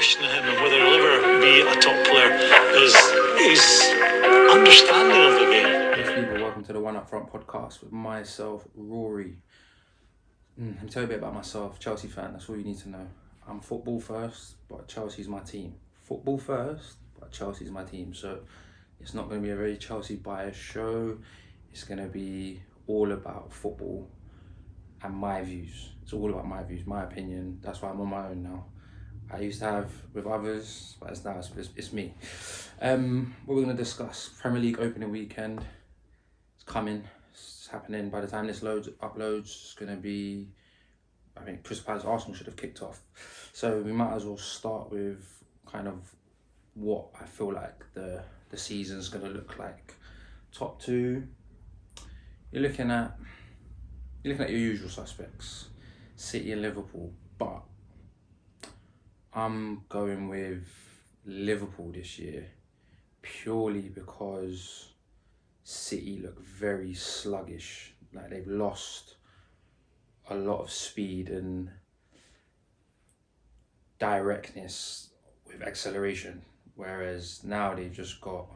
questioning him and whether he'll ever be a top player is his understanding of the game. Yes, people, welcome to the Upfront podcast with myself, Rory. Let me tell you a bit about myself. Chelsea fan, that's all you need to know. I'm football first, but Chelsea's my team. Football first, but Chelsea's my team. So it's not going to be a very Chelsea biased show. It's going to be all about football and my views. It's all about my views, my opinion. That's why I'm on my own now. I used to have with others, but it's me. What we're going to discuss, Premier League opening weekend. It's coming. It's happening. By the time this uploads, it's going to be, I think Crystal Palace Arsenal should have kicked off. So we might as well start with kind of what I feel like the season's going to look like. Top two, you're looking at your usual suspects, City and Liverpool, but I'm going with Liverpool this year purely because City look very sluggish. Like they've lost a lot of speed and directness with acceleration, whereas now they've just got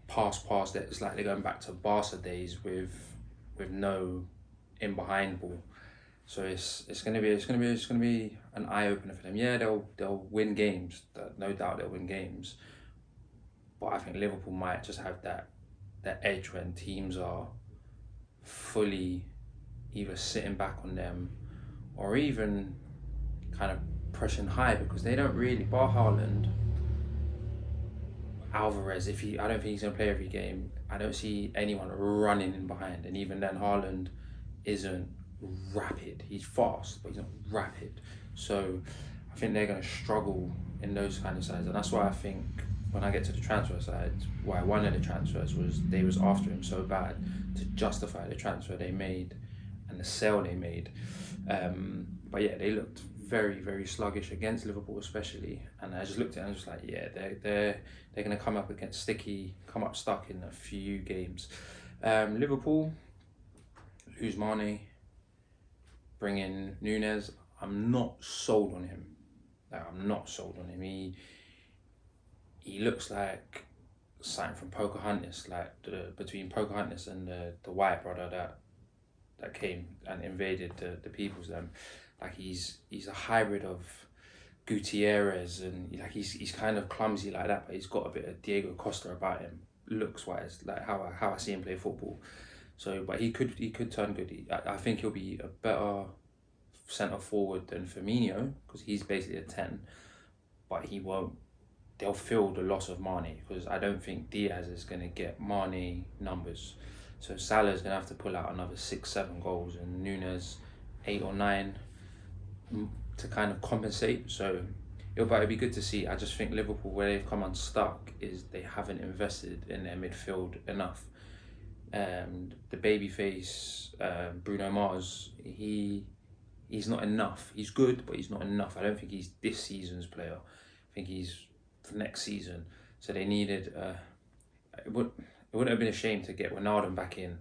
pass that it's like they're going back to Barca days with no in behind ball. So it's gonna be an eye opener for them. Yeah, they'll win games. No doubt they'll win games. But I think Liverpool might just have that edge when teams are fully either sitting back on them or even kind of pressing high, because they don't really, bar Haaland, Alvarez, I don't think he's gonna play every game. I don't see anyone running in behind, and even then Haaland isn't rapid. He's fast, but he's not rapid. So I think they're gonna struggle in those kind of sides, and that's why I think when I get to the transfer side, why one of the transfers was they was after him so bad to justify the transfer they made and the sale they made. But yeah, they looked very, very sluggish against Liverpool especially, and I just looked at it and I was just like, yeah, they're going to come up stuck in a few games. Liverpool lose Mane, bring in Núñez. I'm not sold on him. He looks like something from Pocahontas, like between Pocahontas and the white brother that came and invaded the peoples. Like he's a hybrid of Gutierrez, and like he's kind of clumsy like that, but he's got a bit of Diego Costa about him, looks wise, like how I see him play football. So, but he could turn good. I think he'll be a better centre forward than Firmino, because he's basically a 10, but he won't. They'll feel the loss of Mane, because I don't think Diaz is going to get Mane numbers. So Salah's going to have to pull out another 6-7 goals, and Núñez 8 or 9 to kind of compensate. So it'll be good to see. I just think Liverpool, where they've come unstuck, is they haven't invested in their midfield enough. The babyface Bruno Mars, he's not enough. He's good, but he's not enough. I don't think he's this season's player. I think he's for next season. So they needed. It wouldn't have been a shame to get Ronaldo back in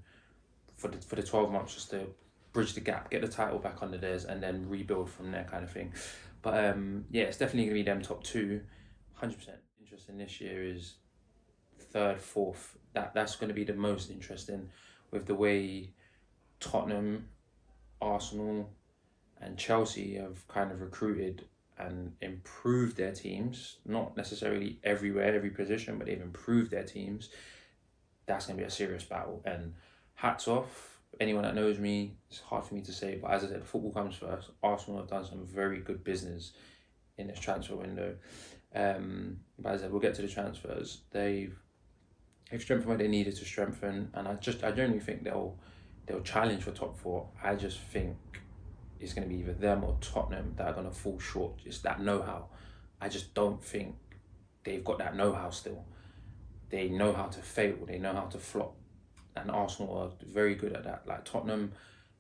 for the 12 months, just to bridge the gap, get the title back under theirs, and then rebuild from there, kind of thing. But yeah, it's definitely gonna be them top two. 100% interesting this year is third, fourth. That's going to be the most interesting, with the way Tottenham, Arsenal, and Chelsea have kind of recruited and improved their teams. Not necessarily everywhere, every position, but they've improved their teams. That's going to be a serious battle. And hats off, anyone that knows me, it's hard for me to say, but as I said, football comes first. Arsenal have done some very good business in this transfer window. But as I said, we'll get to the transfers. They've strengthened where they needed to strengthen, and I genuinely think they'll challenge for top four. I just think it's going to be either them or Tottenham that are going to fall short. It's that know-how. I just don't think they've got that know-how still. They know how to fail. They know how to flop. And Arsenal are very good at that. Like Tottenham,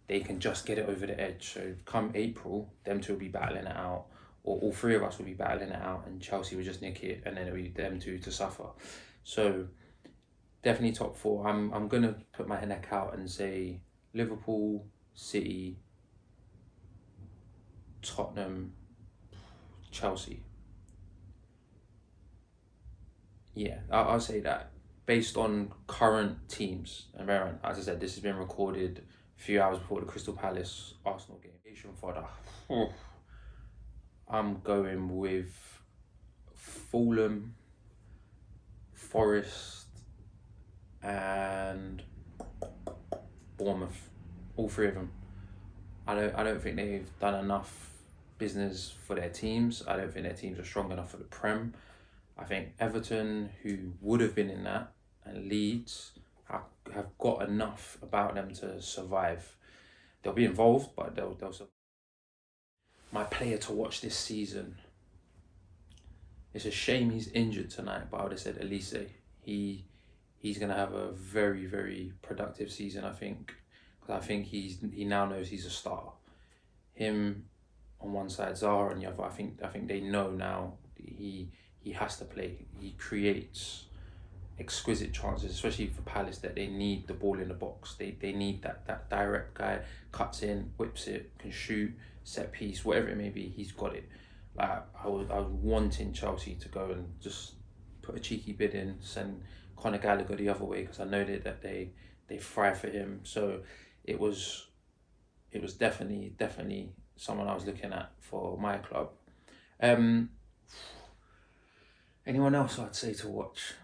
they can just get it over the edge. So come April, them two will be battling it out, or all three of us will be battling it out, and Chelsea will just nick it, and then it'll be them two to suffer. So definitely top four. I'm gonna put my neck out and say Liverpool, City, Tottenham, Chelsea. Yeah, I'll say that based on current teams, and as I said, this has been recorded a few hours before the Crystal Palace Arsenal game. Fodder. I'm going with Fulham, Forest, and Bournemouth. All three of them. I don't think they've done enough business for their teams. I don't think their teams are strong enough for the Prem. I think Everton, who would have been in that, and Leeds have got enough about them to survive. They'll be involved, but they'll survive. My player to watch this season. It's a shame he's injured tonight, but I would have said Elise. He's gonna have a very, very productive season, I think, because I think he now knows he's a star. Him on one side, Zaha on the other. I think they know now he has to play. He creates exquisite chances, especially for Palace, that they need the ball in the box. They need that direct guy, cuts in, whips it, can shoot, set piece, whatever it may be, he's got it. Like I was wanting Chelsea to go and just put a cheeky bid in, send Conor Gallagher the other way, because I know that they thrive for him. So it was definitely someone I was looking at for my club. Anyone else I'd say to watch?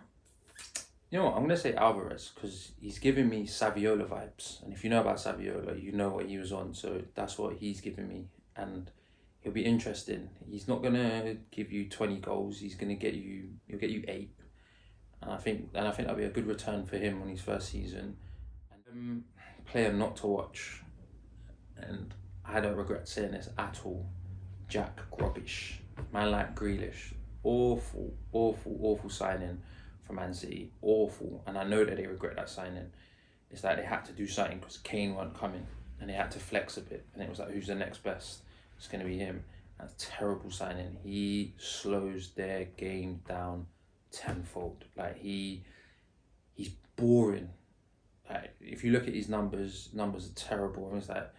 You know what, I'm going to say Alvarez, because he's giving me Saviola vibes. And if you know about Saviola, you know what he was on. So that's what he's giving me. And he'll be interesting. He's not going to give you 20 goals. He'll get you 8. And I think that'll be a good return for him on his first season. And player not to watch, and I don't regret saying this at all, Jack Grealish. Man like Grealish. Awful signing for Man City. Awful. And I know that they regret that signing. It's like they had to do something because Kane weren't coming, and they had to flex a bit. And it was like, who's the next best? It's going to be him. That's a terrible signing. He slows their game down tenfold. Like he's boring. Like, if you look at his numbers are terrible. I mean, it's like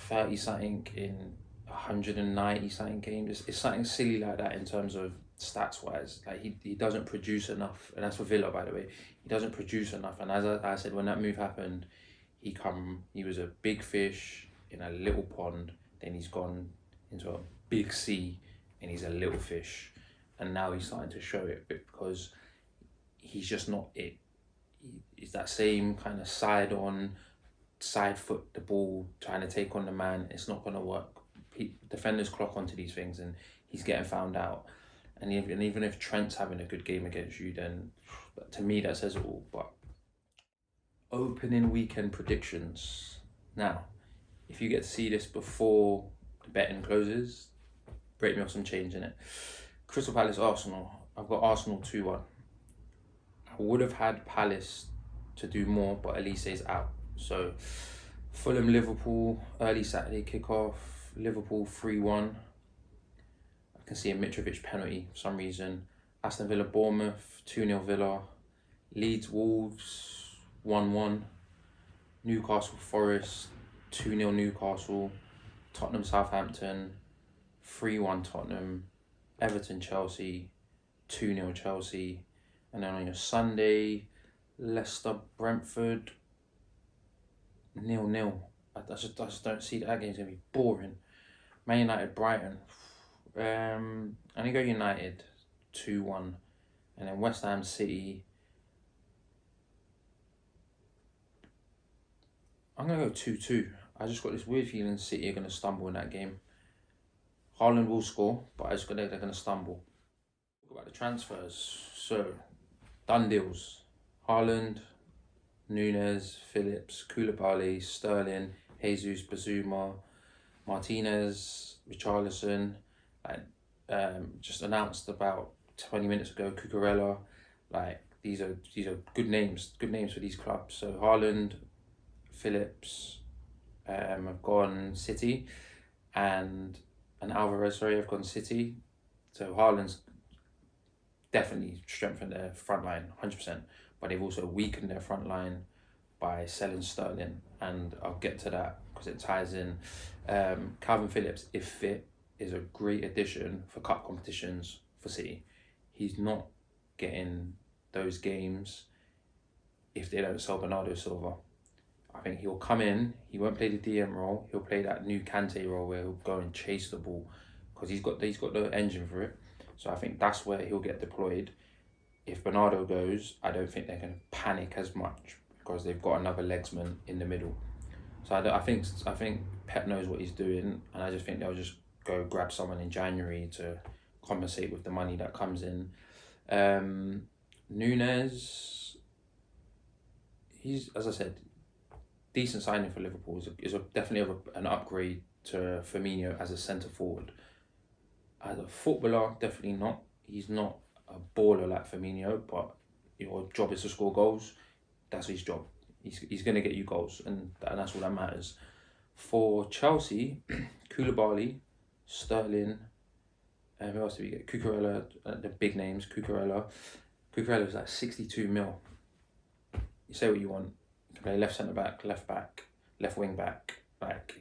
30 something in 190 something games. It's something silly like that in terms of stats wise. Like he doesn't produce enough, and that's for Villa, by the way. He doesn't produce enough, and as I said, when that move happened, he was a big fish in a little pond. Then he's gone into a big sea, and he's a little fish, and now he's starting to show it because he's just not it. He's that same kind of side foot the ball, trying to take on the man. It's not going to work. Defenders clock onto these things, and he's getting found out. And even if Trent's having a good game against you, then to me that says it all. But opening weekend predictions. Now, if you get to see this before the betting closes, break me off some change in it. Crystal Palace Arsenal. I've got Arsenal 2-1. I would have had Palace to do more, but Elise's out. So Fulham Liverpool early Saturday kickoff. Liverpool 3-1. I can see a Mitrovic penalty for some reason. Aston Villa Bournemouth 2-0 Villa. Leeds Wolves 1-1. Newcastle Forest 2-0 Newcastle. Tottenham Southampton 3-1 Tottenham. Everton Chelsea 2-0 Chelsea. And then on your Sunday, Leicester Brentford 0-0. I just don't see that game's gonna be boring. Man United Brighton. I'm gonna go United 2-1, and then West Ham City. I'm gonna go 2-2. I just got this weird feeling City are gonna stumble in that game. Haaland will score, but they're gonna stumble. Talk about the transfers. So, done deals. Haaland, Nunes, Phillips, Koulibaly, Sterling, Jesus, Bazuma, Martinez, Richarlison, and just announced about 20 minutes ago, Cucurella. Like these are good names for these clubs. So Haaland, Phillips, have gone City, and Alvarez, have gone City. So Haaland's definitely strengthened their front line, 100%. But they've also weakened their front line by selling Sterling, and I'll get to that because it ties in. Calvin Phillips, if fit, is a great addition for cup competitions for City. He's not getting those games if they don't sell Bernardo Silva. I think he'll come in, he won't play the DM role, he'll play that new Kante role where he'll go and chase the ball because he's got the engine for it. So I think that's where he'll get deployed. If Bernardo goes, I don't think they're going to panic as much because they've got another legsman in the middle. So I think Pep knows what he's doing, and I just think they'll just go grab someone in January to compensate with the money that comes in. Nunes, he's, as I said, decent signing for Liverpool. Is definitely an upgrade to Firmino as a centre forward. As a footballer, definitely not. He's not a baller like Firmino, but your job is to score goals. That's his job. He's going to get you goals, and that's all that matters. For Chelsea, Koulibaly, Sterling, who else did we get? Cucurella, the big names. Cucurella was like 62 mil. You say what you want. You can play left centre back, left wing back. Like,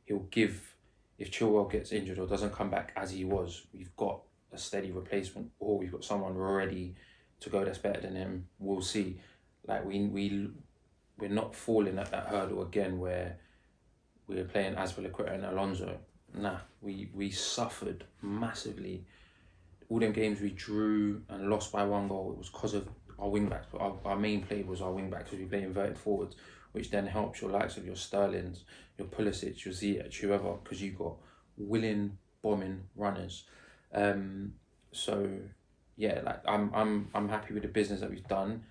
he'll give, if Chilwell gets injured or doesn't come back as he was, we've got a steady replacement, or we've got someone ready to go that's better than him. We'll see. Like, we're not falling at that hurdle again where we're playing Azpilicueta and Alonso. Nah, we suffered massively. All them games we drew and lost by 1 goal, it was because of our wing backs. Our main play was our wing backs because we play inverted forwards, which then helps your likes of your Sterlings, your Pulisic, your Ziyech, whoever, because you've got willing, bombing runners. So yeah, like I'm happy with the business that we've done.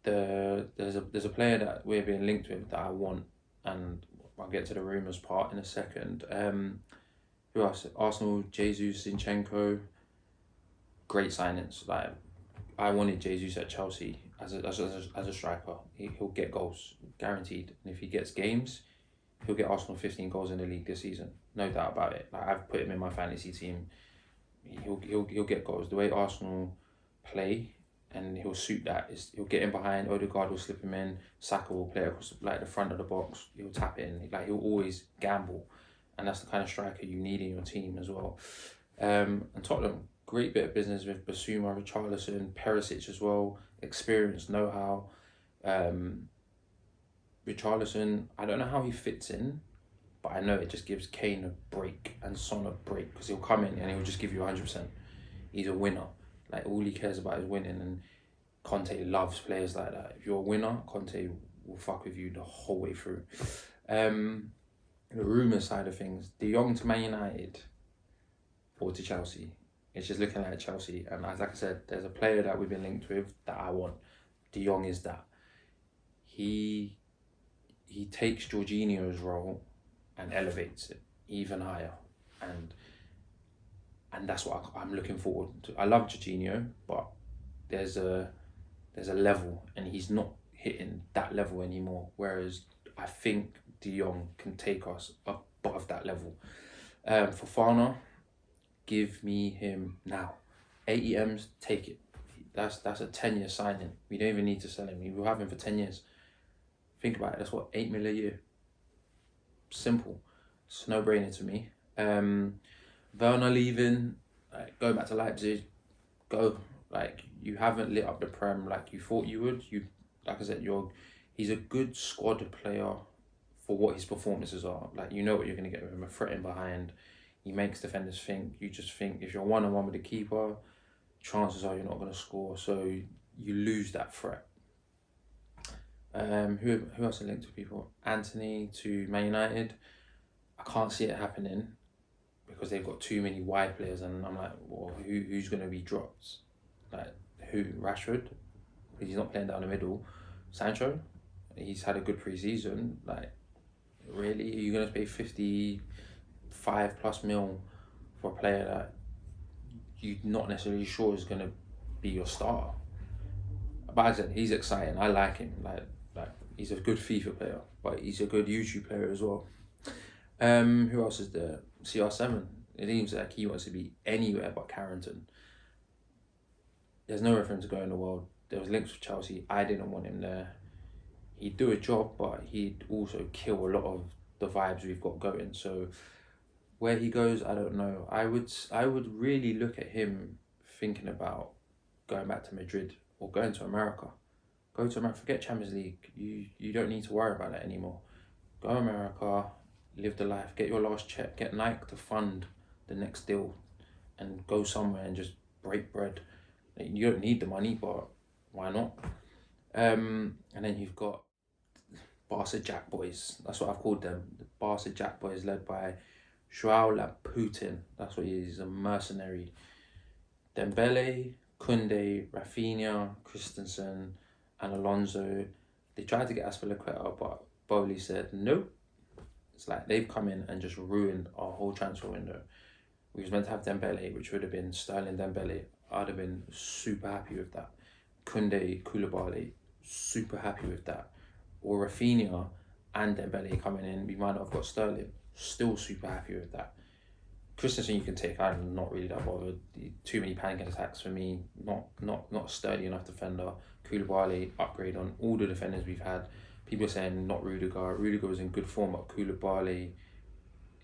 There's a player that we're being linked with that I want, and I'll get to the rumours part in a second. Who else? Arsenal, Jesus, Zinchenko. Great signings. Like, I wanted Jesus at Chelsea as a striker. He'll get goals, guaranteed. And if he gets games, he'll get Arsenal 15 goals in the league this season. No doubt about it. Like, I've put him in my fantasy team. He'll get goals. The way Arsenal play, and he'll suit that. He'll get in behind, Odegaard will slip him in, Saka will play across like the front of the box, he'll tap it in. Like, he'll always gamble, and that's the kind of striker you need in your team as well. And Tottenham, great bit of business with Basuma, Richarlison, Perisic as well, experience, know-how. Richarlison, I don't know how he fits in, but I know it just gives Kane a break and Son a break, because he'll come in and he'll just give you 100%. He's a winner. Like, all he cares about is winning, and Conte loves players like that. If you're a winner, Conte will fuck with you the whole way through. The rumour side of things, De Jong to Man United or to Chelsea. It's just looking at Chelsea, and like I said, there's a player that we've been linked with that I want. De Jong is that. He takes Jorginho's role and elevates it even higher, and that's what I'm looking forward to. I love Jorginho, but there's a level, and he's not hitting that level anymore. Whereas I think De Jong can take us above that level. For Fana, give me him now. 80 M's, take it. That's a 10-year signing. We don't even need to sell him. We will have him for 10 years. Think about it. That's what, 8 mil a year. Simple. It's no brainer to me. Werner leaving, like, going back to Leipzig, go. Like, you haven't lit up the Prem like you thought you would. Like I said, he's a good squad player for what his performances are. Like, you know what you're going to get with him, a threat in behind. He makes defenders think. You just think if you're one-on-one with the keeper, chances are you're not going to score. So you lose that threat. Who else are linked to people? Anthony to Man United. I can't see it happening because they've got too many wide players, and I'm like, well, who's going to be dropped? Like, who? Rashford? Because he's not playing down the middle. Sancho? He's had a good pre-season. Like, really? Are you going to pay 55 plus mil for a player that you're not necessarily sure is going to be your starter? But as I said, he's exciting. I like him. Like he's a good FIFA player, but he's a good YouTube player as well. Who else is there? CR7. It seems like he wants to be anywhere but Carrington. There's nowhere for him to go in the world. There was links with Chelsea. I didn't want him there. He'd do a job, but he'd also kill a lot of the vibes we've got going. So where he goes, I don't know. I would really look at him thinking about going back to Madrid or going to America. Go to America, forget Champions League. You don't need to worry about that anymore. Go to America, live the life, get your last check, get Nike to fund the next deal, and go somewhere and just break bread. You don't need the money, but why not? And then you've got Barca Jack Boys. That's what I've called them. The Barca Jack Boys, led by Joao Putin. That's what he is, a mercenary. Dembele, Koundé, Rafinha, Christensen, and Alonso. They tried to get Azpilicueta, but Bowley said no. It's like they've come in and just ruined our whole transfer window. We was meant to have Dembele, which would have been Sterling Dembele. I'd have been super happy with that. Koundé, Koulibaly, super happy with that. Or Rafinha and Dembele coming in, we might not have got Sterling. Still super happy with that. Christensen you can take. I'm not really that bothered. Too many panic attacks for me. Not sturdy enough defender. Koulibaly upgrade on all the defenders we've had. People are saying not Rudiger. Rudiger was in good form, but Koulibaly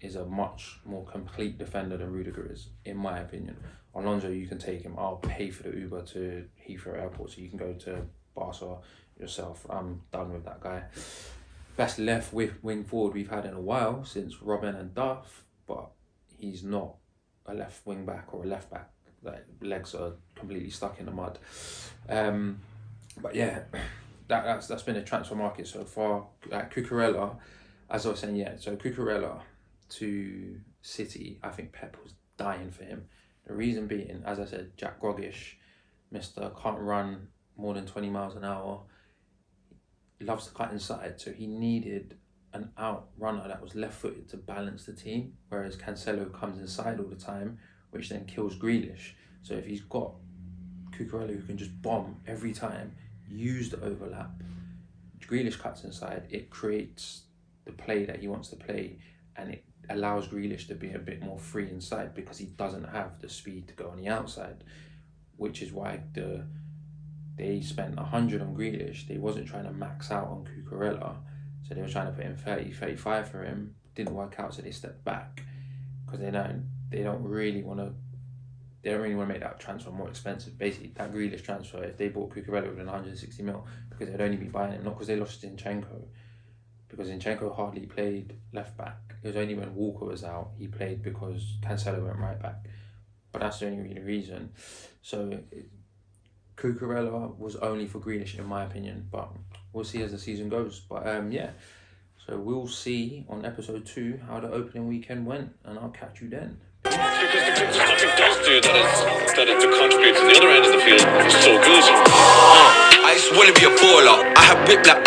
is a much more complete defender than Rudiger is, in my opinion. Alonso, you can take him. I'll pay for the Uber to Heathrow Airport so you can go to Barca yourself. I'm done with that guy. Best left wing forward we've had in a while since Robin and Duff, but he's not a left wing back or a left back. Like, legs are completely stuck in the mud. But yeah, that's been a transfer market so far. Cucurella, as I was saying, so Cucurella to City, I think Pep was dying for him. The reason being, as I said, Jack Grealish, Mr. can't run more than 20 miles an hour. He loves to cut inside, so he needed an out runner that was left-footed to balance the team, whereas Cancelo comes inside all the time, which then kills Grealish. So if he's got Cucurella who can just bomb every time, use the overlap, Grealish cuts inside, it creates the play that he wants to play, and it allows Grealish to be a bit more free inside because he doesn't have the speed to go on the outside, which is why they spent 100 on Grealish. They wasn't trying to max out on Cucurella, so they were trying to put in 30, 35 for him. Didn't work out, so they stepped back because they don't really want to make that transfer more expensive. Basically, that Grealish transfer, if they bought Cucurella within 160 mil, because they'd only be buying him, not because they lost Zinchenko, because Zinchenko hardly played left back. It was only when Walker was out he played because Cancelo went right back. But that's the only really reason. So Cucurella was only for Grealish, in my opinion, but we'll see as the season goes. But so we'll see on episode 2 how the opening weekend went, and I'll catch you then. Because nothing does do that it to contribute to the other end of the field is so good. I just want to be a baller. I have big black